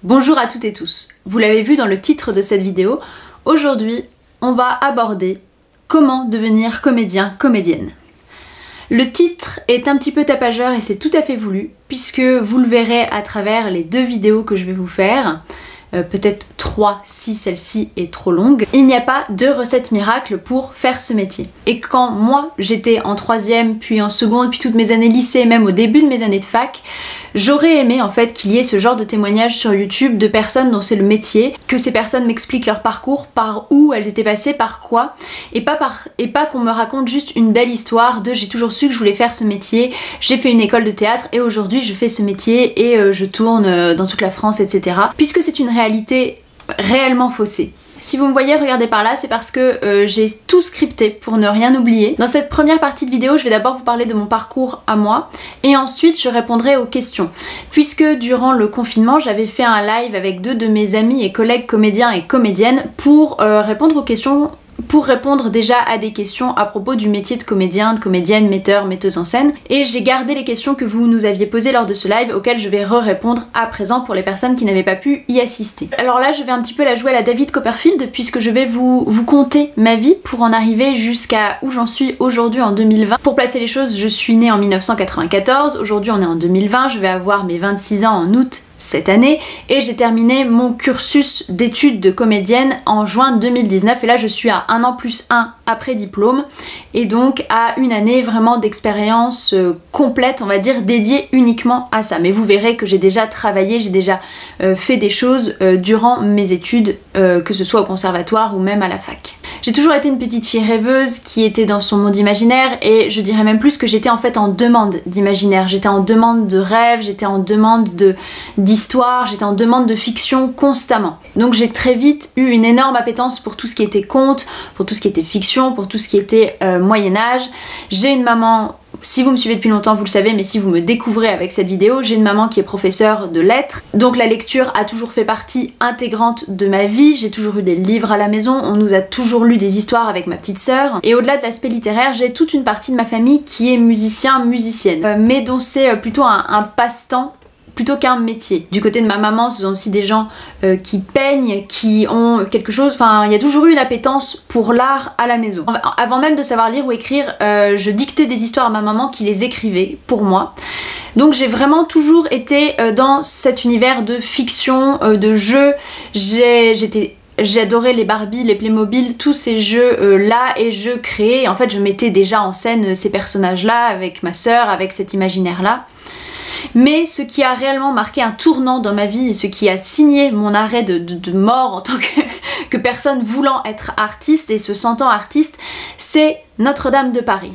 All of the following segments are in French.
Bonjour à toutes et tous. Vous l'avez vu dans le titre de cette vidéo, aujourd'hui on va aborder comment devenir comédien, comédienne. Le titre est un petit peu tapageur et c'est tout à fait voulu puisque vous le verrez à travers les deux vidéos que je vais vous faire. Peut-être 3 si celle-ci est trop longue. Il n'y a pas de recette miracle pour faire ce métier. Et quand moi j'étais en 3e, puis en seconde, puis toutes mes années lycée, même au début de mes années de fac, j'aurais aimé en fait qu'il y ait ce genre de témoignages sur YouTube de personnes dont c'est le métier, que ces personnes m'expliquent leur parcours, par où elles étaient passées, par quoi, et pas qu'on me raconte juste une belle histoire de j'ai toujours su que je voulais faire ce métier, j'ai fait une école de théâtre et aujourd'hui je fais ce métier et je tourne dans toute la France, etc. Puisque c'est une réalité réellement faussée. Si vous me voyez regarder par là, c'est parce que j'ai tout scripté pour ne rien oublier. Dans cette première partie de vidéo, je vais d'abord vous parler de mon parcours à moi et ensuite je répondrai aux questions. Puisque durant le confinement, j'avais fait un live avec deux de mes amis et collègues comédiens et comédiennes pour répondre aux questions, pour répondre déjà à des questions à propos du métier de comédien, de comédienne, metteur, metteuse en scène. Et j'ai gardé les questions que vous nous aviez posées lors de ce live auxquelles je vais répondre à présent pour les personnes qui n'avaient pas pu y assister. Alors là, je vais un petit peu la jouer à la David Copperfield puisque je vais vous conter ma vie pour en arriver jusqu'à où j'en suis aujourd'hui en 2020. Pour placer les choses, je suis née en 1994, aujourd'hui on est en 2020, je vais avoir mes 26 ans en août cette année et j'ai terminé mon cursus d'études de comédienne en juin 2019 et là je suis à 1 an plus 1 après diplôme et donc à une année vraiment d'expérience complète, on va dire, dédiée uniquement à ça. Mais vous verrez que j'ai déjà travaillé, j'ai déjà fait des choses durant mes études, que ce soit au conservatoire ou même à la fac. J'ai toujours été une petite fille rêveuse qui était dans son monde imaginaire et je dirais même plus que j'étais en fait en demande d'imaginaire. J'étais en demande de rêve, j'étais en demande d'histoire, j'étais en demande de fiction constamment. Donc j'ai très vite eu une énorme appétence pour tout ce qui était conte, pour tout ce qui était fiction, pour tout ce qui était Moyen-Âge. J'ai une maman, si vous me suivez depuis longtemps vous le savez, mais si vous me découvrez avec cette vidéo, j'ai une maman qui est professeure de lettres. Donc la lecture a toujours fait partie intégrante de ma vie, j'ai toujours eu des livres à la maison, on nous a toujours lu des histoires avec ma petite sœur. Et au-delà de l'aspect littéraire, j'ai toute une partie de ma famille qui est musicien, musicienne, mais dont c'est plutôt un passe-temps plutôt qu'un métier. Du côté de ma maman, ce sont aussi des gens qui peignent, qui ont quelque chose, enfin il y a toujours eu une appétence pour l'art à la maison. Avant même de savoir lire ou écrire, je dictais des histoires à ma maman qui les écrivait pour moi. Donc j'ai vraiment toujours été dans cet univers de fiction, de jeux. J'adorais les Barbie, les Playmobil, tous ces jeux là et je créais, en fait je mettais déjà en scène ces personnages là avec ma sœur, avec cet imaginaire là. Mais ce qui a réellement marqué un tournant dans ma vie et ce qui a signé mon arrêt de mort en tant que personne voulant être artiste et se sentant artiste, c'est Notre-Dame de Paris.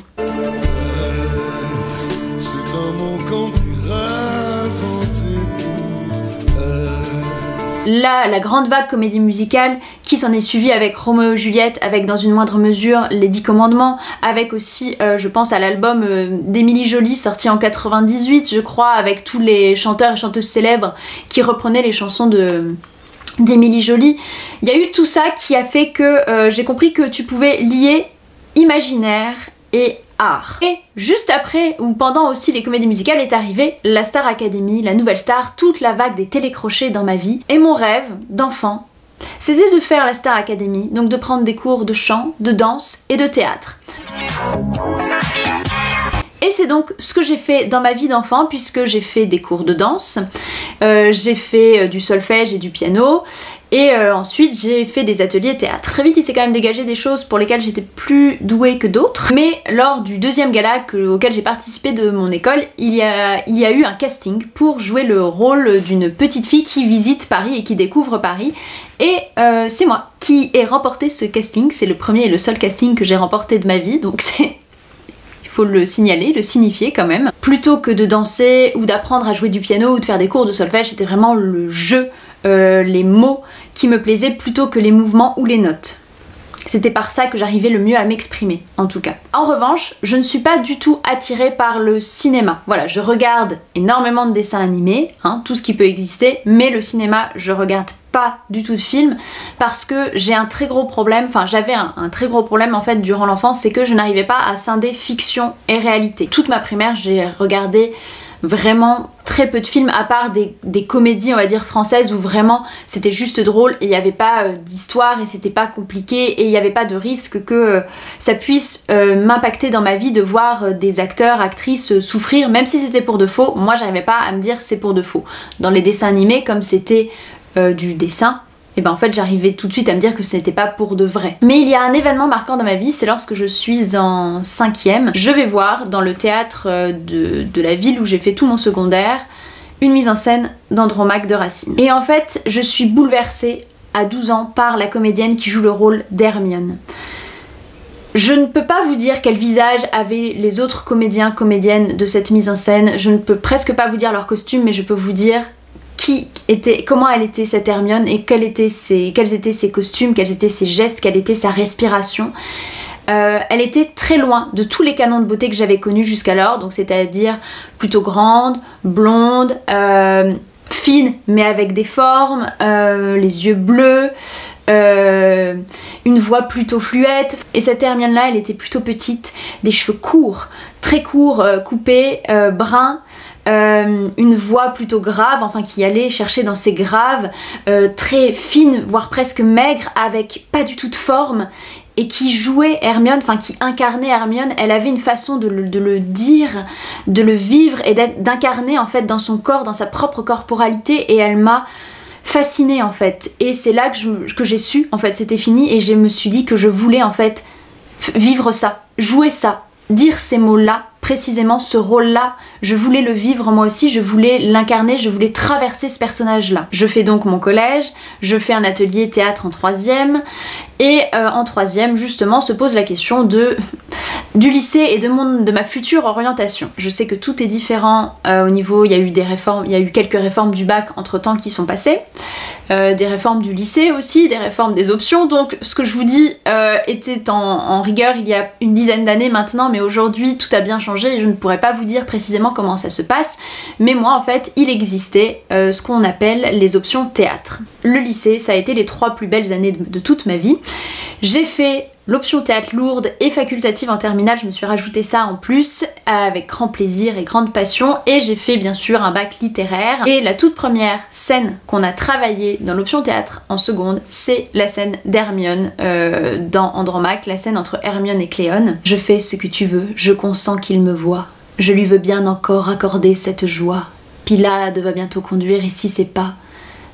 Là, la grande vague comédie musicale qui s'en est suivie avec Roméo et Juliette, avec dans une moindre mesure les 10 commandements, avec aussi je pense à l'album d'Émilie Joly sorti en 98 je crois, avec tous les chanteurs et chanteuses célèbres qui reprenaient les chansons d'Émilie Joly. Il y a eu tout ça qui a fait que j'ai compris que tu pouvais lier imaginaire et art. Et juste après, ou pendant aussi les comédies musicales, est arrivée la Star Academy, la Nouvelle Star, toute la vague des télécrochets dans ma vie. Et mon rêve d'enfant, c'était de faire la Star Academy, donc de prendre des cours de chant, de danse et de théâtre. Et c'est donc ce que j'ai fait dans ma vie d'enfant puisque j'ai fait des cours de danse, j'ai fait du solfège et du piano et ensuite j'ai fait des ateliers théâtre. Très vite il s'est quand même dégagé des choses pour lesquelles j'étais plus douée que d'autres, mais lors du deuxième gala auquel j'ai participé de mon école, il y a eu un casting pour jouer le rôle d'une petite fille qui visite Paris et qui découvre Paris. Et c'est moi qui ai remporté ce casting, c'est le premier et le seul casting que j'ai remporté de ma vie, donc c'est... faut le signaler, le signifier quand même. Plutôt que de danser ou d'apprendre à jouer du piano ou de faire des cours de solfège, c'était vraiment le jeu, les mots qui me plaisaient plutôt que les mouvements ou les notes. C'était par ça que j'arrivais le mieux à m'exprimer, en tout cas. En revanche, je ne suis pas du tout attirée par le cinéma. Voilà, je regarde énormément de dessins animés, hein, tout ce qui peut exister, mais le cinéma, je regarde pas du tout de films parce que j'ai un très gros problème, enfin j'avais un très gros problème en fait durant l'enfance, c'est que je n'arrivais pas à scinder fiction et réalité. Toute ma primaire, j'ai regardé vraiment très peu de films, à part des comédies on va dire françaises où vraiment c'était juste drôle et il n'y avait pas d'histoire et c'était pas compliqué et il n'y avait pas de risque que ça puisse m'impacter dans ma vie de voir des acteurs, actrices souffrir, même si c'était pour de faux. Moi j'arrivais pas à me dire c'est pour de faux. Dans les dessins animés, comme c'était du dessin, et ben en fait j'arrivais tout de suite à me dire que c'était pas pour de vrai. Mais il y a un événement marquant dans ma vie, c'est lorsque je suis en 5e, je vais voir dans le théâtre de la ville où j'ai fait tout mon secondaire une mise en scène d'Andromaque de Racine. Et en fait je suis bouleversée à 12 ans par la comédienne qui joue le rôle d'Hermione. Je ne peux pas vous dire quel visage avaient les autres comédiens, comédiennes de cette mise en scène, je ne peux presque pas vous dire leur costume, mais je peux vous dire comment elle était cette Hermione et quels étaient ses costumes, quels étaient ses gestes, quelle était sa respiration. Elle était très loin de tous les canons de beauté que j'avais connus jusqu'alors, donc c'est-à-dire plutôt grande, blonde, fine mais avec des formes, les yeux bleus, une voix plutôt fluette. Et cette Hermione là, elle était plutôt petite, des cheveux courts, très courts, coupés, bruns. Une voix plutôt grave, enfin qui allait chercher dans ses graves, très fine, voire presque maigre, avec pas du tout de forme, et qui jouait Hermione, enfin qui incarnait Hermione. Elle avait une façon de le dire, de le vivre et d'incarner en fait dans son corps, dans sa propre corporalité, et elle m'a fascinée en fait. Et c'est là que j'ai su en fait c'était fini, et je me suis dit que je voulais en fait vivre ça, jouer ça, dire ces mots-là, précisément ce rôle-là, je voulais le vivre moi aussi, je voulais l'incarner, je voulais traverser ce personnage-là. Je fais donc mon collège, je fais un atelier théâtre en 3e, et en 3e justement se pose la question du lycée et de ma future orientation. Je sais que tout est différent au niveau, il y a eu des réformes, il y a eu quelques réformes du bac entre temps qui sont passées, des réformes du lycée aussi, des réformes des options, donc ce que je vous dis était en rigueur il y a une dizaine d'années maintenant, mais aujourd'hui tout a bien changé et je ne pourrais pas vous dire précisément comment ça se passe, mais moi en fait il existait ce qu'on appelle les options théâtre. Le lycée, ça a été les 3 plus belles années de toute ma vie. J'ai fait l'option théâtre lourde et facultative en terminale, je me suis rajouté ça en plus avec grand plaisir et grande passion, et j'ai fait bien sûr un bac littéraire. Et la toute première scène qu'on a travaillée dans l'option théâtre en seconde, c'est la scène d'Hermione dans Andromaque, la scène entre Hermione et Cléone. Je fais ce que tu veux, je consens qu'il me voie, je lui veux bien encore accorder cette joie. Pylade va bientôt conduire ici ses pas,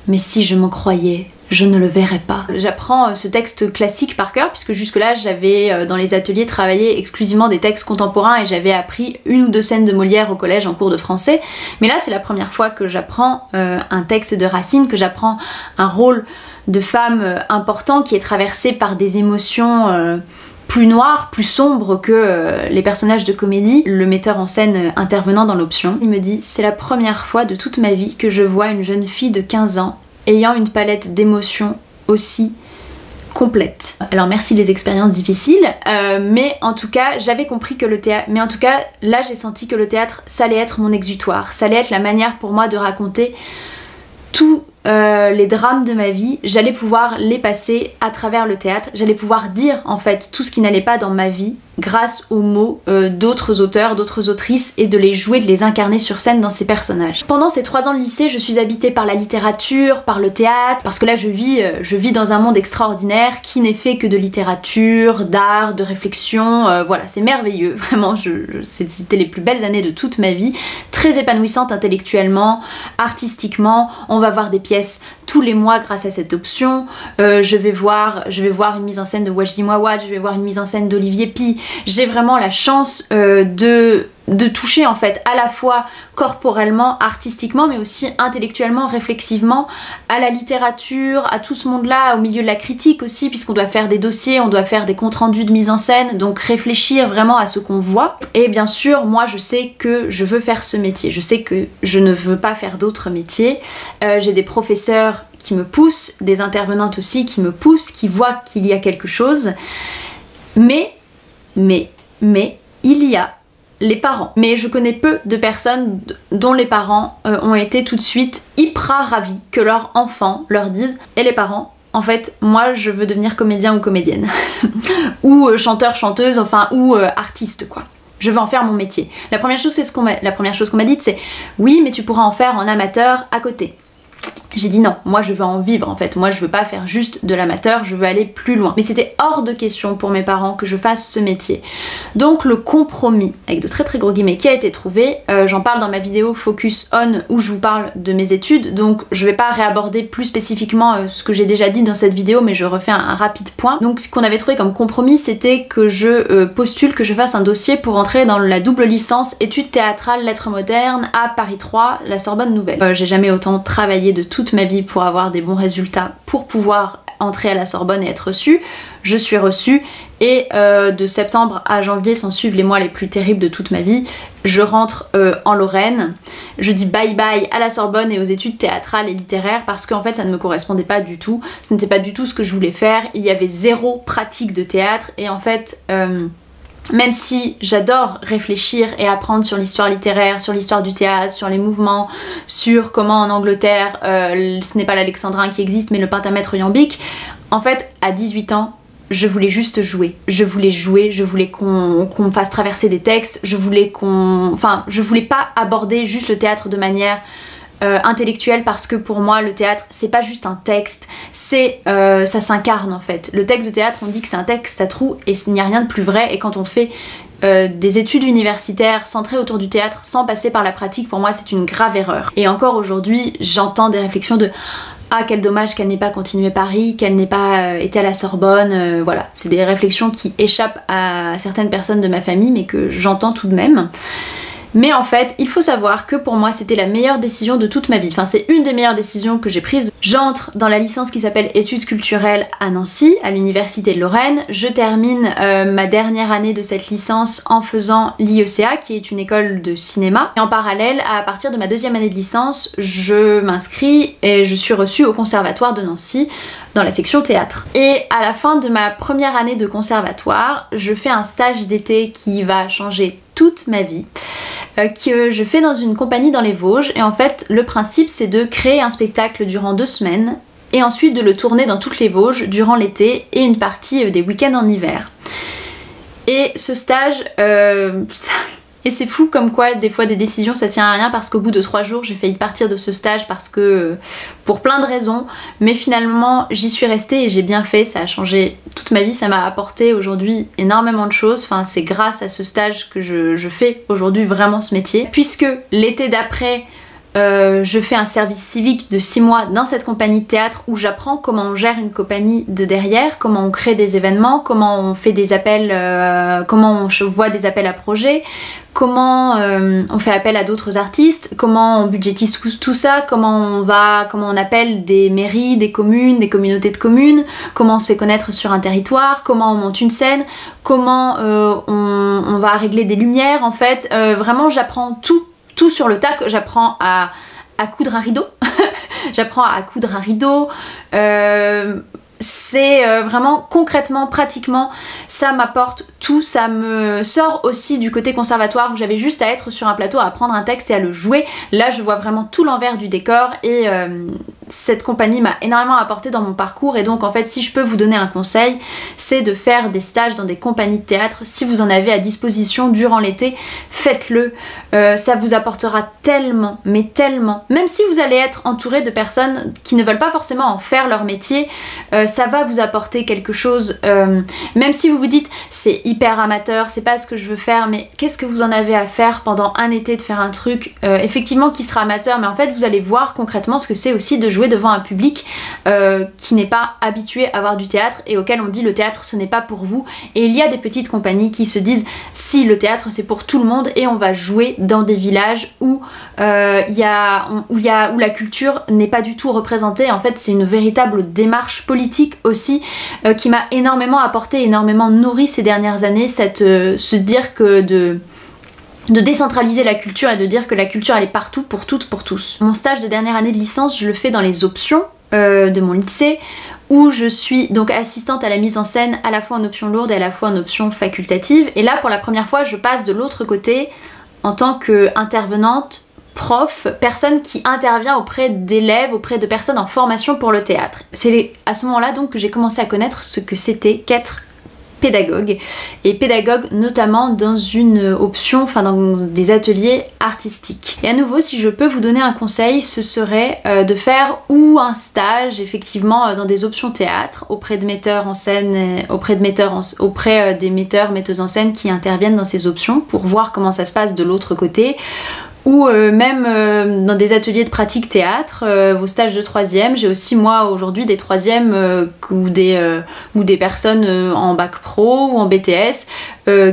mais si je m'en croyais, je ne le verrai pas. J'apprends ce texte classique par cœur, puisque jusque-là j'avais dans les ateliers travaillé exclusivement des textes contemporains et j'avais appris 1 ou 2 scènes de Molière au collège en cours de français. Mais là c'est la première fois que j'apprends un texte de Racine, que j'apprends un rôle de femme important qui est traversé par des émotions plus noires, plus sombres que les personnages de comédie. Le metteur en scène intervenant dans l'option, il me dit « C'est la première fois de toute ma vie que je vois une jeune fille de 15 ans ayant une palette d'émotions aussi complète. » Alors merci les expériences difficiles, mais en tout cas j'avais compris que le théâtre, mais en tout cas là j'ai senti que le théâtre ça allait être mon exutoire, ça allait être la manière pour moi de raconter tous les drames de ma vie, j'allais pouvoir les passer à travers le théâtre, j'allais pouvoir dire en fait tout ce qui n'allait pas dans ma vie grâce aux mots d'autres auteurs, d'autres autrices, et de les jouer, de les incarner sur scène dans ces personnages. Pendant ces 3 ans de lycée, je suis habitée par la littérature, par le théâtre, parce que là je vis dans un monde extraordinaire qui n'est fait que de littérature, d'art, de réflexion, voilà, c'est merveilleux, vraiment, c'était les plus belles années de toute ma vie, très épanouissante intellectuellement, artistiquement. On va voir des pièces tous les mois grâce à cette option, je vais voir une mise en scène de Wajdi Mouawad, je vais voir une mise en scène d'Olivier Py. J'ai vraiment la chance de toucher en fait à la fois corporellement, artistiquement, mais aussi intellectuellement, réflexivement à la littérature, à tout ce monde-là, au milieu de la critique aussi, puisqu'on doit faire des dossiers, on doit faire des comptes rendus de mise en scène, donc réfléchir vraiment à ce qu'on voit. Et bien sûr, moi je sais que je veux faire ce métier, je sais que je ne veux pas faire d'autres métiers. J'ai des professeurs qui me poussent, des intervenantes aussi qui me poussent, qui voient qu'il y a quelque chose, mais il y a les parents. Mais je connais peu de personnes dont les parents ont été tout de suite hyper ravis que leur enfant leur dise « Et les parents, en fait, moi je veux devenir comédien ou comédienne. » ou chanteur, chanteuse, enfin, ou artiste quoi. je veux en faire mon métier. La première chose qu'on m'a dite, c'est oui, mais tu pourras en faire en amateur à côté. J'ai dit non, moi je veux en vivre en fait, moi je veux pas faire juste de l'amateur, je veux aller plus loin. Mais c'était hors de question pour mes parents que je fasse ce métier. Donc le compromis, avec de très très gros guillemets, qui a été trouvé, j'en parle dans ma vidéo Focus On où je vous parle de mes études, donc je vais pas réaborder plus spécifiquement ce que j'ai déjà dit dans cette vidéo, mais je refais un rapide point. Donc ce qu'on avait trouvé comme compromis, c'était que je postule, que je fasse un dossier pour entrer dans la double licence études théâtrales lettres modernes à Paris 3, la Sorbonne Nouvelle. J'ai jamais autant travaillé de toute ma vie pour avoir des bons résultats, pour pouvoir entrer à la Sorbonne et être reçue. Je suis reçue et de septembre à janvier s'en suivent les mois les plus terribles de toute ma vie. Je rentre en Lorraine, je dis bye bye à la Sorbonne et aux études théâtrales et littéraires parce qu'en fait ça ne me correspondait pas du tout, ce n'était pas du tout ce que je voulais faire, il y avait zéro pratique de théâtre et en fait même si j'adore réfléchir et apprendre sur l'histoire littéraire, sur l'histoire du théâtre, sur les mouvements, sur comment en Angleterre, ce n'est pas l'alexandrin qui existe mais le pentamètre iambique, en fait à 18 ans, je voulais juste jouer. Je voulais jouer, je voulais qu'on me fasse traverser des textes, je voulais je voulais pas aborder juste le théâtre de manière intellectuelle parce que pour moi le théâtre c'est pas juste un texte, c'est ça s'incarne en fait. Le texte de théâtre on dit que c'est un texte à trous et il n'y a rien de plus vrai et quand on fait des études universitaires centrées autour du théâtre sans passer par la pratique, pour moi c'est une grave erreur. Et encore aujourd'hui j'entends des réflexions de ah quel dommage qu'elle n'ait pas continué Paris, qu'elle n'ait pas été à la Sorbonne, voilà. C'est des réflexions qui échappent à certaines personnes de ma famille mais que j'entends tout de même. Mais en fait, il faut savoir que pour moi, c'était la meilleure décision de toute ma vie. Enfin, c'est une des meilleures décisions que j'ai prises. J'entre dans la licence qui s'appelle études culturelles à Nancy, à l'université de Lorraine. Je termine ma dernière année de cette licence en faisant l'IECA, qui est une école de cinéma. Et en parallèle, à partir de ma deuxième année de licence, je m'inscris et je suis reçue au conservatoire de Nancy, dans la section théâtre. Et à la fin de ma première année de conservatoire, je fais un stage d'été qui va changer toute ma vie, que je fais dans une compagnie dans les Vosges. Et en fait, le principe c'est de créer un spectacle durant 2 semaines et ensuite de le tourner dans toutes les Vosges durant l'été et une partie des week-ends en hiver. Et ce stage, et c'est fou comme quoi des fois des décisions ça tient à rien parce qu'au bout de 3 jours j'ai failli partir de ce stage parce que pour plein de raisons, mais finalement j'y suis restée et j'ai bien fait, ça a changé toute ma vie, ça m'a apporté aujourd'hui énormément de choses, enfin c'est grâce à ce stage que je fais aujourd'hui vraiment ce métier, puisque l'été d'après je fais un service civique de 6 mois dans cette compagnie de théâtre où j'apprends comment on gère une compagnie de derrière, comment on crée des événements, comment on fait des appels, comment on voit des appels à projets, comment on fait appel à d'autres artistes, comment on budgétise tout ça, comment on appelle des mairies, des communes, des communautés de communes, comment on se fait connaître sur un territoire, comment on monte une scène, comment on va régler des lumières en fait. Vraiment j'apprends tout sur le tas, j'apprends à coudre un rideau, j'apprends à coudre un rideau, c'est vraiment concrètement, pratiquement, ça m'apporte tout, ça me sort aussi du côté conservatoire où j'avais juste à être sur un plateau, à apprendre un texte et à le jouer. Là je vois vraiment tout l'envers du décor et cette compagnie m'a énormément apporté dans mon parcours et donc en fait si je peux vous donner un conseil, c'est de faire des stages dans des compagnies de théâtre. Si vous en avez à disposition durant l'été, faites-le, ça vous apportera tellement, mais tellement, même si vous allez être entouré de personnes qui ne veulent pas forcément en faire leur métier, ça va vous apporter quelque chose, même si vous vous dites c'est hyper amateur, c'est pas ce que je veux faire, mais qu'est-ce que vous en avez à faire pendant un été de faire un truc effectivement qui sera amateur, mais en fait vous allez voir concrètement ce que c'est aussi de jouer devant un public qui n'est pas habitué à voir du théâtre et auquel on dit le théâtre ce n'est pas pour vous. Et il y a des petites compagnies qui se disent si le théâtre c'est pour tout le monde et on va jouer dans des villages où la culture n'est pas du tout représentée. En fait c'est une véritable démarche politique aussi qui m'a énormément apporté, énormément nourri ces dernières années, se dire que de décentraliser la culture et de dire que la culture elle est partout, pour toutes, pour tous. Mon stage de dernière année de licence, je le fais dans les options de mon lycée où je suis donc assistante à la mise en scène à la fois en option lourde et à la fois en option facultative. Et là pour la première fois je passe de l'autre côté en tant qu'intervenante, prof, personne qui intervient auprès d'élèves, auprès de personnes en formation pour le théâtre. C'est à ce moment-là donc que j'ai commencé à connaître ce que c'était qu'être pédagogue, et pédagogue notamment dans une option, enfin dans des ateliers artistiques. Et à nouveau, si je peux vous donner un conseil, ce serait de faire ou un stage effectivement dans des options théâtre auprès de metteurs en scène, auprès des metteurs, metteuses en scène qui interviennent dans ces options pour voir comment ça se passe de l'autre côté, ou même dans des ateliers de pratique théâtre, vos stages de 3e. J'ai aussi moi aujourd'hui des 3e ou des personnes en bac pro ou en BTS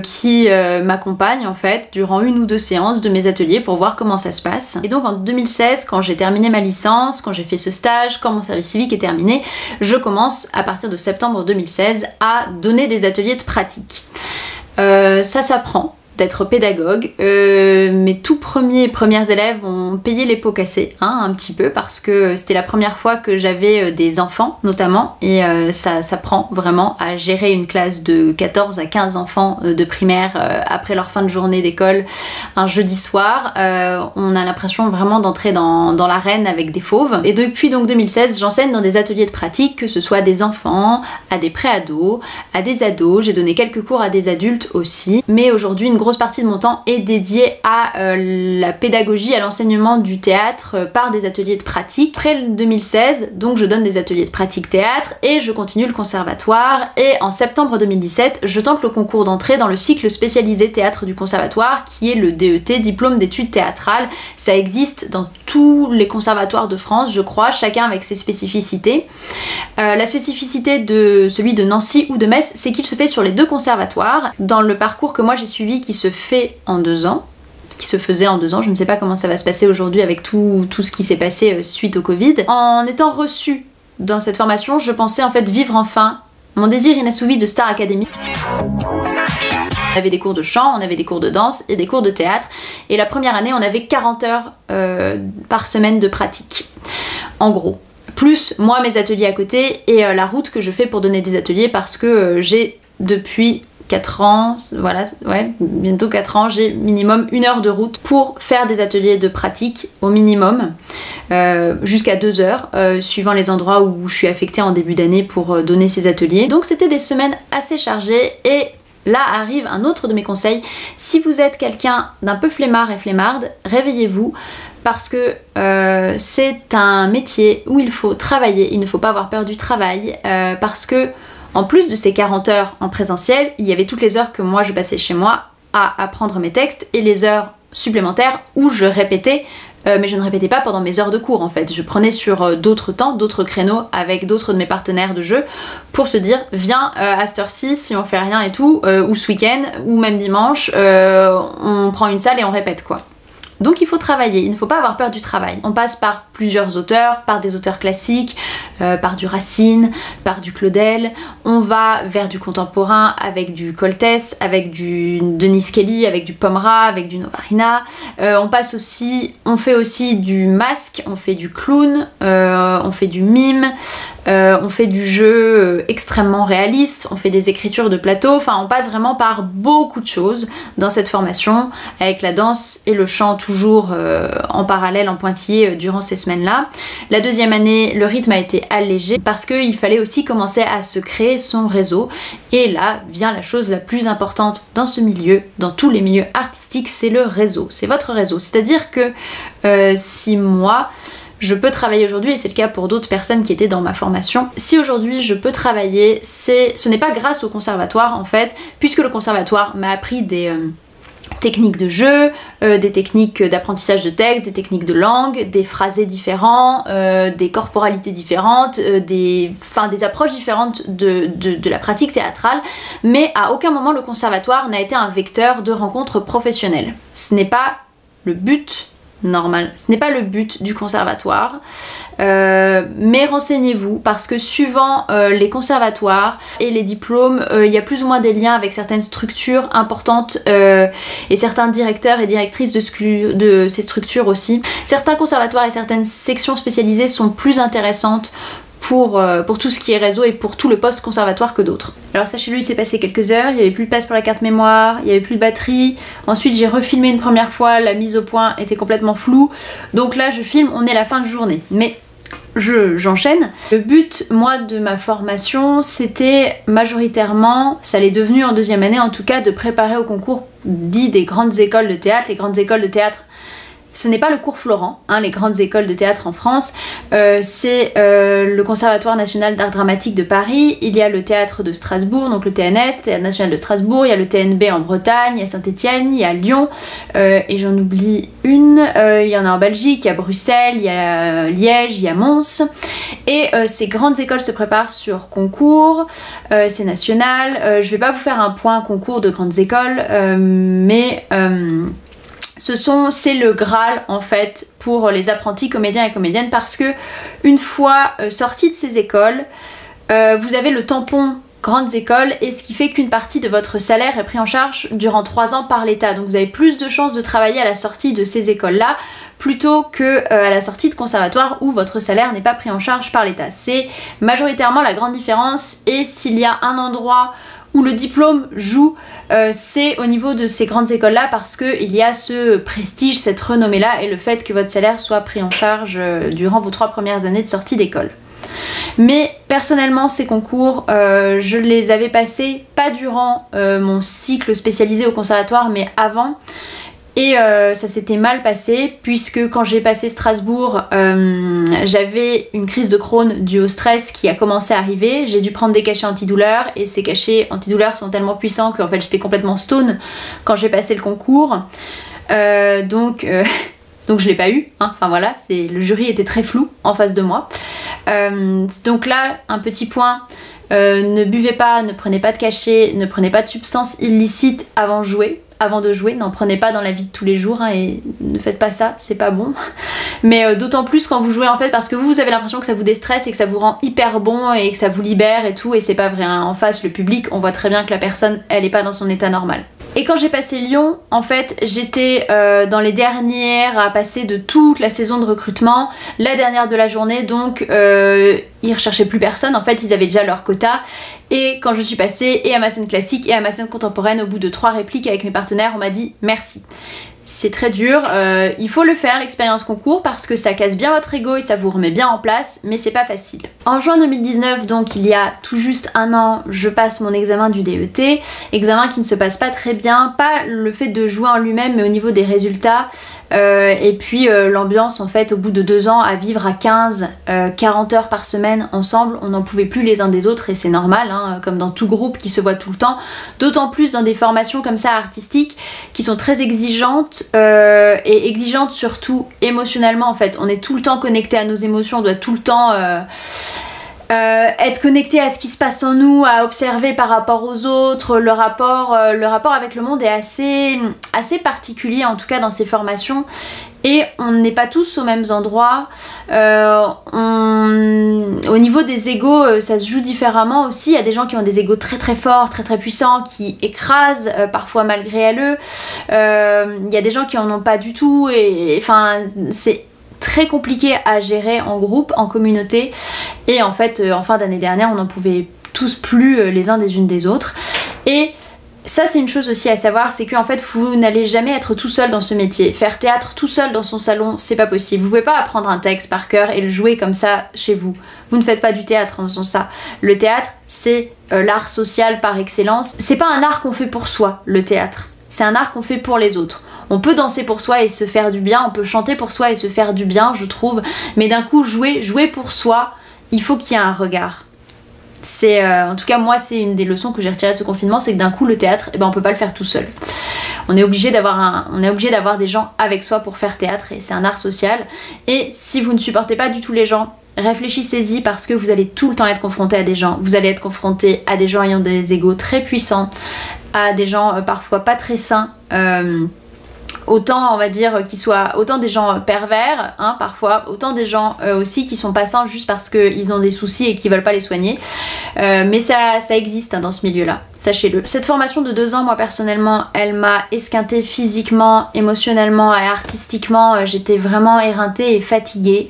qui m'accompagnent en fait durant 1 ou 2 séances de mes ateliers pour voir comment ça se passe. Et donc en 2016, quand j'ai terminé ma licence, quand j'ai fait ce stage, quand mon service civique est terminé, je commence à partir de septembre 2016 à donner des ateliers de pratique. Ça s'apprend d'être pédagogue. Mes tout premières élèves ont payé les pots cassés, hein, un petit peu, parce que c'était la première fois que j'avais des enfants notamment, et ça prend vraiment à gérer une classe de 14 à 15 enfants de primaire après leur fin de journée d'école un jeudi soir. On a l'impression vraiment d'entrer dans l'arène avec des fauves. Et depuis donc 2016, j'enseigne dans des ateliers de pratique, que ce soit des enfants, à des pré-ados, à des ados. J'ai donné quelques cours à des adultes aussi, mais aujourd'hui une grosse partie de mon temps est dédiée à la pédagogie, à l'enseignement du théâtre par des ateliers de pratique. Après 2016, donc je donne des ateliers de pratique théâtre et je continue le conservatoire, et en septembre 2017, je tente le concours d'entrée dans le cycle spécialisé théâtre du conservatoire qui est le DET, diplôme d'études théâtrales. Ça existe dans tous les conservatoires de France, je crois, chacun avec ses spécificités. La spécificité de celui de Nancy ou de Metz, c'est qu'il se fait sur les 2 conservatoires. Dans le parcours que moi j'ai suivi, qui se fait en 2 ans, qui se faisait en 2 ans, je ne sais pas comment ça va se passer aujourd'hui avec tout ce qui s'est passé suite au Covid. En étant reçue dans cette formation, je pensais en fait vivre enfin mon désir inassouvi de Star Academy. On avait des cours de chant, on avait des cours de danse et des cours de théâtre, et la première année on avait 40 heures par semaine de pratique, en gros. Plus moi mes ateliers à côté et la route que je fais pour donner des ateliers, parce que j'ai depuis 4 ans, voilà, ouais, bientôt 4 ans, j'ai minimum 1 heure de route pour faire des ateliers de pratique au minimum, jusqu'à 2 heures, suivant les endroits où je suis affectée en début d'année pour donner ces ateliers. Donc c'était des semaines assez chargées, et là arrive un autre de mes conseils. Si vous êtes quelqu'un d'un peu flemmard et flemmarde, réveillez-vous, parce que c'est un métier où il faut travailler, il ne faut pas avoir peur du travail, parce que en plus de ces 40 heures en présentiel, il y avait toutes les heures que moi je passais chez moi à apprendre mes textes, et les heures supplémentaires où je répétais, mais je ne répétais pas pendant mes heures de cours en fait. Je prenais sur d'autres temps, d'autres créneaux avec d'autres de mes partenaires de jeu pour se dire viens à cette heure-ci si on fait rien et tout, ou ce week-end, ou même dimanche, on prend une salle et on répète quoi. Donc il faut travailler, il ne faut pas avoir peur du travail. On passe par plusieurs auteurs, par des auteurs classiques, par du Racine, par du Claudel. On va vers du contemporain avec du Coltès, avec du Denis Kelly, avec du Pomera, avec du Novarina. On fait aussi du masque, on fait du clown, on fait du mime. On fait du jeu extrêmement réaliste, on fait des écritures de plateau, enfin on passe vraiment par beaucoup de choses dans cette formation, avec la danse et le chant toujours en parallèle, en pointillé durant ces semaines-là. La 2e année, le rythme a été allégé parce qu'il fallait aussi commencer à se créer son réseau, et là vient la chose la plus importante dans ce milieu, dans tous les milieux artistiques, c'est le réseau, c'est votre réseau. C'est-à-dire que si moi je peux travailler aujourd'hui, et c'est le cas pour d'autres personnes qui étaient dans ma formation. Si aujourd'hui je peux travailler, ce n'est pas grâce au conservatoire en fait, puisque le conservatoire m'a appris des techniques de jeu, des techniques d'apprentissage de texte, des techniques de langue, des phrasés différents, des corporalités différentes, des approches différentes de la pratique théâtrale, mais à aucun moment le conservatoire n'a été un vecteur de rencontres professionnelles. Ce n'est pas le but normal, ce n'est pas le but du conservatoire, mais renseignez-vous, parce que suivant les conservatoires et les diplômes, il y a plus ou moins des liens avec certaines structures importantes et certains directeurs et directrices de ces structures aussi. Certains conservatoires et certaines sections spécialisées sont plus intéressantes pour tout ce qui est réseau et pour tout le post-conservatoire que d'autres. Alors sachez-le, il s'est passé quelques heures, il n'y avait plus de place pour la carte mémoire, il n'y avait plus de batterie. Ensuite j'ai refilmé une première fois, la mise au point était complètement floue. Donc là je filme, on est à la fin de journée. Mais j'enchaîne. Le but, moi, de ma formation, c'était majoritairement, ça l'est devenu en deuxième année en tout cas, de préparer au concours dit des grandes écoles de théâtre. Les grandes écoles de théâtre, ce n'est pas le cours Florent, hein, les grandes écoles de théâtre en France, c'est le Conservatoire national d'art dramatique de Paris, il y a le théâtre de Strasbourg, donc le TNS, Théâtre national de Strasbourg, il y a le TNB en Bretagne, il y a Saint-Étienne, il y a Lyon, et j'en oublie une, il y en a en Belgique, il y a Bruxelles, il y a Liège, il y a Mons, et ces grandes écoles se préparent sur concours, c'est national, je vais pas vous faire un point concours de grandes écoles, mais... c'est le Graal en fait pour les apprentis comédiens et comédiennes, parce que une fois sortis de ces écoles, vous avez le tampon grandes écoles, et ce qui fait qu'une partie de votre salaire est pris en charge durant 3 ans par l'État. Donc vous avez plus de chances de travailler à la sortie de ces écoles-là plutôt que à la sortie de conservatoire où votre salaire n'est pas pris en charge par l'État. C'est majoritairement la grande différence, et s'il y a un endroit où le diplôme joue, c'est au niveau de ces grandes écoles là, parce qu'il y a ce prestige, cette renommée là, et le fait que votre salaire soit pris en charge durant vos 3 premières années de sortie d'école. Mais personnellement ces concours, je les avais passés pas durant mon cycle spécialisé au conservatoire, mais avant. Et ça s'était mal passé, puisque quand j'ai passé Strasbourg, j'avais une crise de Crohn due au stress qui a commencé à arriver. J'ai dû prendre des cachets antidouleurs, et ces cachets antidouleurs sont tellement puissants qu'en fait j'étais complètement stone quand j'ai passé le concours. Donc je l'ai pas eu, hein. Enfin voilà, le jury était très flou en face de moi. Donc là, un petit point, ne buvez pas, ne prenez pas de cachets, ne prenez pas de substances illicites avant de jouer, n'en prenez pas dans la vie de tous les jours, hein, et ne faites pas ça, c'est pas bon. Mais d'autant plus quand vous jouez en fait, parce que vous avez l'impression que ça vous déstresse et que ça vous rend hyper bon et que ça vous libère et tout, et c'est pas vrai, hein. En face, le public, on voit très bien que la personne, elle est pas dans son état normal. Et quand j'ai passé Lyon, en fait, j'étais dans les dernières à passer de toute la saison de recrutement, la dernière de la journée, donc ils recherchaient plus personne, en fait ils avaient déjà leur quota. Et quand je suis passée et à ma scène classique et à ma scène contemporaine, au bout de 3 répliques avec mes partenaires, on m'a dit merci. C'est très dur, il faut le faire l'expérience concours, parce que ça casse bien votre ego et ça vous remet bien en place, mais c'est pas facile. En juin 2019, donc il y a tout juste 1 an, je passe mon examen du DET, examen qui ne se passe pas très bien, pas le fait de jouer en lui-même, mais au niveau des résultats. Et puis l'ambiance en fait, au bout de 2 ans à vivre à 15-40 heures par semaine ensemble, on n'en pouvait plus les uns des autres, et c'est normal, hein, comme dans tout groupe qui se voit tout le temps, d'autant plus dans des formations comme ça artistiques qui sont très exigeantes, et exigeantes surtout émotionnellement en fait. On est tout le temps connecté à nos émotions, on doit tout le temps être connecté à ce qui se passe en nous, à observer par rapport aux autres. Le rapport avec le monde est assez particulier, en tout cas dans ces formations, et on n'est pas tous aux mêmes endroits. Au niveau des égos, ça se joue différemment aussi. Il y a des gens qui ont des égos très très forts, très très puissants, qui écrasent parfois malgré eux. Il y a des gens qui en ont pas du tout, et enfin c'est très compliqué à gérer en groupe, en communauté. Et en fait en fin d'année dernière, on n'en pouvait tous plus les uns des unes des autres. Et ça c'est une chose aussi à savoir, c'est qu'en fait vous n'allez jamais être tout seul dans ce métier. Faire théâtre tout seul dans son salon, c'est pas possible. Vous pouvez pas apprendre un texte par cœur et le jouer comme ça chez vous. Vous ne faites pas du théâtre en faisant ça. Le théâtre, c'est l'art social par excellence. C'est pas un art qu'on fait pour soi, le théâtre. C'est un art qu'on fait pour les autres. On peut danser pour soi et se faire du bien, on peut chanter pour soi et se faire du bien, je trouve, mais d'un coup jouer pour soi, il faut qu'il y ait un regard. C'est en tout cas moi c'est une des leçons que j'ai retirées de ce confinement, c'est que d'un coup le théâtre, on peut pas le faire tout seul. On est obligé d'avoir des gens avec soi pour faire théâtre, et c'est un art social. Et si vous ne supportez pas du tout les gens, réfléchissez-y, parce que vous allez tout le temps être confronté à des gens. Vous allez être confronté à des gens ayant des égos très puissants, à des gens parfois pas très sains, autant on va dire qu'ils soient autant des gens pervers, hein, parfois, autant des gens aussi qui sont pas sains juste parce qu'ils ont des soucis et qu'ils veulent pas les soigner. Mais ça existe, hein, dans ce milieu-là, sachez-le. Cette formation de 2 ans, moi personnellement, elle m'a esquintée physiquement, émotionnellement et artistiquement. J'étais vraiment éreintée et fatiguée.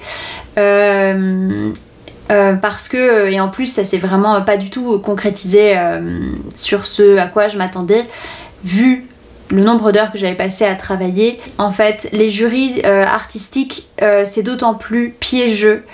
Parce que, et en plus ça s'est vraiment pas du tout concrétisé sur ce à quoi je m'attendais, vu le nombre d'heures que j'avais passé à travailler. En fait, les jurys artistiques, c'est d'autant plus piégeux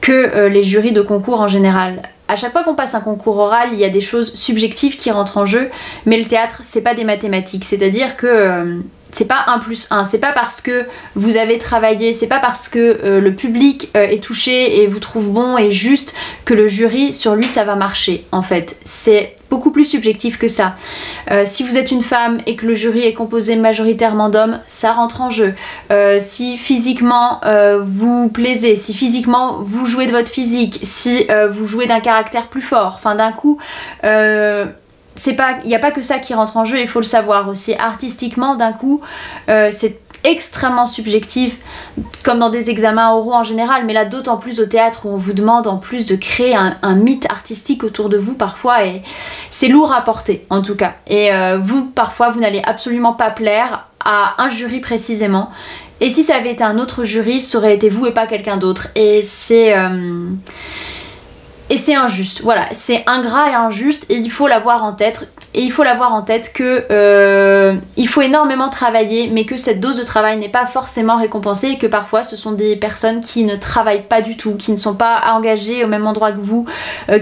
que les jurys de concours en général. À chaque fois qu'on passe un concours oral, il y a des choses subjectives qui rentrent en jeu, mais le théâtre, c'est pas des mathématiques, c'est-à-dire que c'est pas 1 plus 1, c'est pas parce que vous avez travaillé, c'est pas parce que le public est touché et vous trouve bon et juste que le jury, sur lui, ça va marcher, en fait. C'est beaucoup plus subjectif que ça. Si vous êtes une femme et que le jury est composé majoritairement d'hommes, ça rentre en jeu. Si physiquement vous plaisez, si physiquement vous jouez de votre physique, si vous jouez d'un caractère plus fort, enfin d'un coup... il n'y a pas que ça qui rentre en jeu, il faut le savoir aussi. Artistiquement, d'un coup, c'est extrêmement subjectif, comme dans des examens oraux en général, mais là d'autant plus au théâtre où on vous demande en plus de créer un mythe artistique autour de vous parfois, et c'est lourd à porter en tout cas. Et vous, parfois, vous n'allez absolument pas plaire à un jury précisément. Et si ça avait été un autre jury, ça aurait été vous et pas quelqu'un d'autre. Et c'est injuste, voilà, c'est ingrat et injuste, et il faut l'avoir en tête. Et il faut l'avoir en tête que il faut énormément travailler, mais que cette dose de travail n'est pas forcément récompensée, et que parfois ce sont des personnes qui ne travaillent pas du tout, qui ne sont pas engagées au même endroit que vous,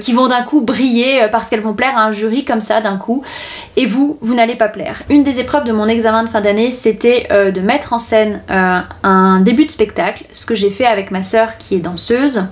qui vont d'un coup briller parce qu'elles vont plaire à un jury comme ça d'un coup, et vous n'allez pas plaire. Une des épreuves de mon examen de fin d'année, c'était de mettre en scène un début de spectacle, ce que j'ai fait avec ma sœur qui est danseuse.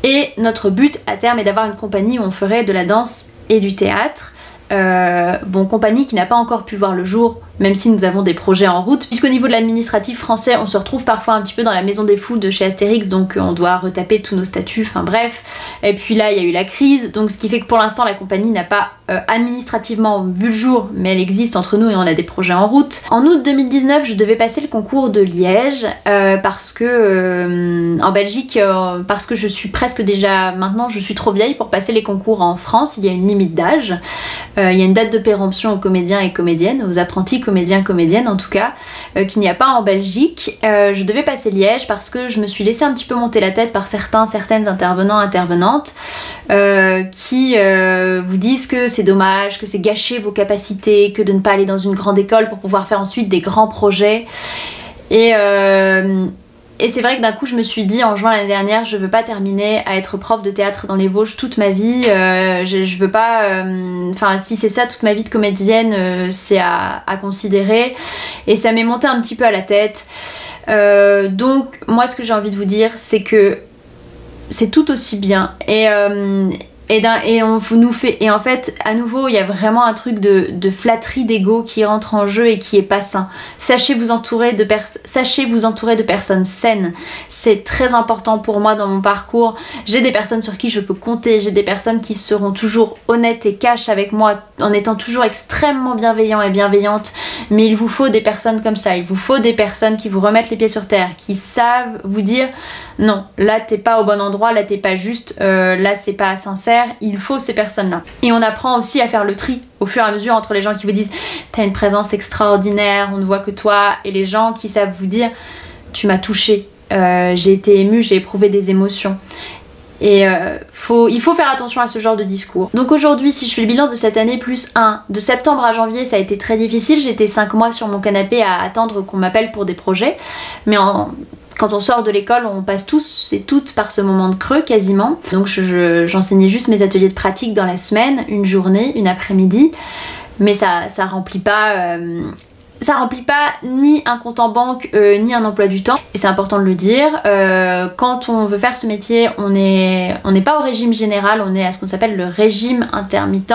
Et notre but à terme est d'avoir une compagnie où on ferait de la danse et du théâtre. Bon, compagnie qui n'a pas encore pu voir le jour, même si nous avons des projets en route, puisqu'au niveau de l'administratif français, on se retrouve parfois un petit peu dans la maison des fous de chez Astérix, donc on doit retaper tous nos statuts, enfin bref. Et puis là, il y a eu la crise, donc ce qui fait que pour l'instant, la compagnie n'a pas administrativement vu le jour, mais elle existe entre nous et on a des projets en route. En août 2019, je devais passer le concours de Liège, parce que en Belgique, parce que je suis presque déjà, maintenant je suis trop vieille pour passer les concours en France, il y a une limite d'âge. Il y a une date de péremption aux comédiens et comédiennes, aux apprentis comédiens comédiennes en tout cas, qu'il n'y a pas en Belgique. Je devais passer Liège parce que je me suis laissé un petit peu monter la tête par certaines intervenants, intervenantes qui vous disent que c'est dommage, que c'est gâcher vos capacités, que de ne pas aller dans une grande école pour pouvoir faire ensuite des grands projets. Et c'est vrai que d'un coup je me suis dit en juin l'année dernière, je veux pas terminer à être prof de théâtre dans les Vosges toute ma vie, je veux pas, enfin si c'est ça toute ma vie de comédienne, c'est à considérer, et ça m'est monté un petit peu à la tête. Donc moi ce que j'ai envie de vous dire, c'est que c'est tout aussi bien, et en fait à nouveau il y a vraiment un truc de flatterie d'ego qui rentre en jeu et qui est pas sain. Sachez vous entourer de personnes saines, c'est très important pour moi dans mon parcours. J'ai des personnes sur qui je peux compter, j'ai des personnes qui seront toujours honnêtes et cash avec moi en étant toujours extrêmement bienveillants et bienveillantes, mais il vous faut des personnes comme ça, il vous faut des personnes qui vous remettent les pieds sur terre, qui savent vous dire non, là t'es pas au bon endroit, là t'es pas juste, là c'est pas sincère. Il faut ces personnes-là. Et on apprend aussi à faire le tri au fur et à mesure entre les gens qui vous disent t'as une présence extraordinaire, on ne voit que toi, et les gens qui savent vous dire tu m'as touché, j'ai été émue, j'ai éprouvé des émotions. Et il faut faire attention à ce genre de discours. Donc aujourd'hui, si je fais le bilan de cette année plus 1, de septembre à janvier, ça a été très difficile. J'étais 5 mois sur mon canapé à attendre qu'on m'appelle pour des projets. Mais quand on sort de l'école, on passe tous et toutes par ce moment de creux quasiment. Donc j'enseignais juste mes ateliers de pratique dans la semaine, une journée, une après-midi. Mais ça remplit pas... ça remplit pas ni un compte en banque ni un emploi du temps, et c'est important de le dire. Quand on veut faire ce métier, on n'est pas au régime général, on est à ce qu'on appelle le régime intermittent.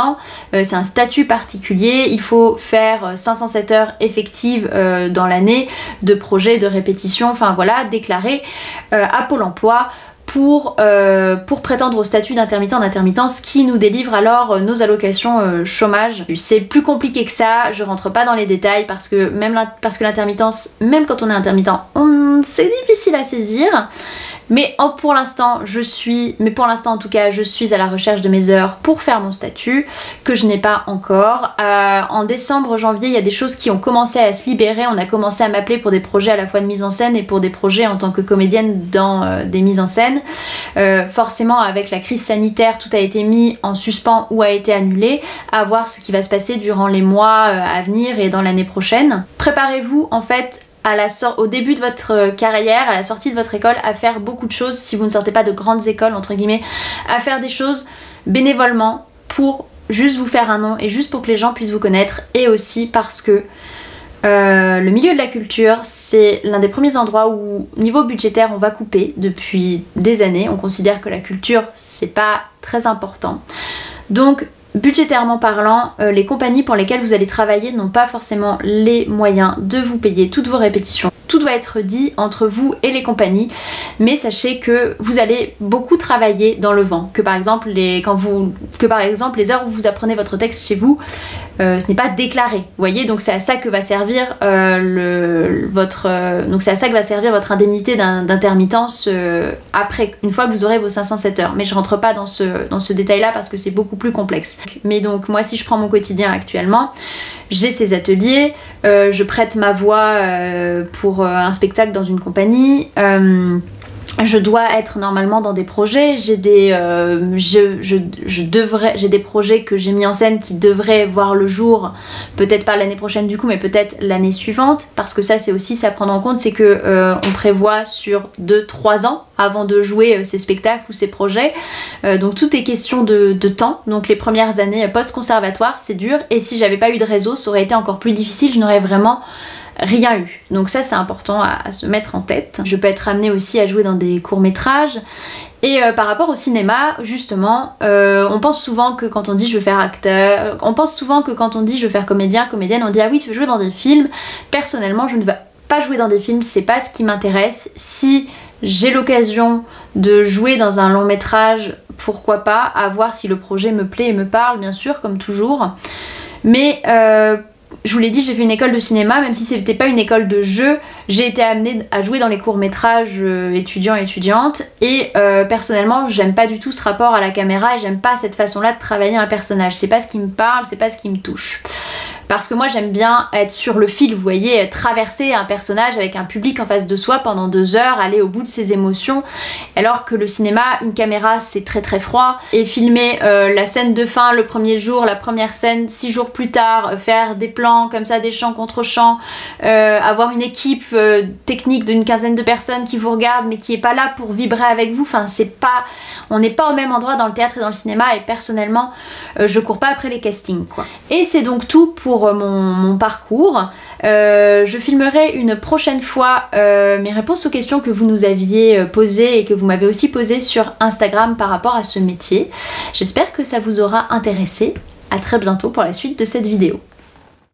C'est un statut particulier, il faut faire 507 heures effectives dans l'année de projets, de répétitions, enfin voilà, déclarés à Pôle emploi pour prétendre au statut d'intermittent d'intermittence qui nous délivre alors nos allocations chômage. C'est plus compliqué que ça, je rentre pas dans les détails parce que l'intermittence, même quand on est intermittent, c'est difficile à saisir. Mais pour l'instant en tout cas, je suis à la recherche de mes heures pour faire mon statut, que je n'ai pas encore. En décembre, janvier, il y a des choses qui ont commencé à se libérer. On a commencé à m'appeler pour des projets à la fois de mise en scène et pour des projets en tant que comédienne dans des mises en scène. Forcément, avec la crise sanitaire, tout a été mis en suspens ou a été annulé. À voir ce qui va se passer durant les mois à venir et dans l'année prochaine. Préparez-vous en fait au début de votre carrière, à la sortie de votre école, à faire beaucoup de choses, si vous ne sortez pas de grandes écoles entre guillemets, à faire des choses bénévolement pour juste vous faire un nom et juste pour que les gens puissent vous connaître, et aussi parce que le milieu de la culture, c'est l'un des premiers endroits où, niveau budgétaire, on va couper depuis des années. On considère que la culture, c'est pas très important. Donc, budgétairement parlant, les compagnies pour lesquelles vous allez travailler n'ont pas forcément les moyens de vous payer toutes vos répétitions. Tout doit être dit entre vous et les compagnies, mais sachez que vous allez beaucoup travailler dans le vent, que par exemple les heures où vous apprenez votre texte chez vous, ce n'est pas déclaré, vous voyez, donc c'est à ça que va servir votre indemnité d'intermittence après, une fois que vous aurez vos 507 heures. Mais je rentre pas dans ce détail là parce que c'est beaucoup plus complexe. Mais donc moi, si je prends mon quotidien actuellement, j'ai ces ateliers, je prête ma voix pour un spectacle dans une compagnie, je dois être normalement dans des projets, j'ai des projets que j'ai mis en scène qui devraient voir le jour, peut-être pas l'année prochaine du coup, mais peut-être l'année suivante, parce que ça c'est aussi ça à prendre en compte, c'est que on prévoit sur 2-3 ans avant de jouer ces spectacles ou ces projets, donc tout est question de temps. Donc les premières années post-conservatoire c'est dur, et si j'avais pas eu de réseau ça aurait été encore plus difficile, je n'aurais vraiment rien eu. Donc ça c'est important à se mettre en tête. Je peux être amenée aussi à jouer dans des courts-métrages. Et par rapport au cinéma, justement, on pense souvent que quand on dit je veux faire acteur, on pense souvent que quand on dit je veux faire comédien, comédienne, on dit ah oui tu veux jouer dans des films. Personnellement je ne veux pas jouer dans des films, c'est pas ce qui m'intéresse. Si j'ai l'occasion de jouer dans un long métrage, pourquoi pas, à voir si le projet me plaît et me parle, bien sûr, comme toujours. Mais je vous l'ai dit, j'ai fait une école de cinéma, même si c'était pas une école de jeu, j'ai été amenée à jouer dans les courts-métrages étudiants et étudiantes, et personnellement j'aime pas du tout ce rapport à la caméra et j'aime pas cette façon-là de travailler un personnage. C'est pas ce qui me parle, c'est pas ce qui me touche. Parce que moi j'aime bien être sur le fil, vous voyez, traverser un personnage avec un public en face de soi pendant 2 heures, aller au bout de ses émotions, alors que le cinéma, une caméra c'est très très froid, et filmer la scène de fin le premier jour, la première scène 6 jours plus tard, faire des plans comme ça, des champs contre champs, avoir une équipe technique d'une 15aine de personnes qui vous regardent mais qui est pas là pour vibrer avec vous, enfin c'est pas, on n'est pas au même endroit dans le théâtre et dans le cinéma, et personnellement je cours pas après les castings quoi. Et c'est donc tout pour mon parcours. Je filmerai une prochaine fois mes réponses aux questions que vous nous aviez posées et que vous m'avez aussi posées sur Instagram par rapport à ce métier. J'espère que ça vous aura intéressé. À très bientôt pour la suite de cette vidéo.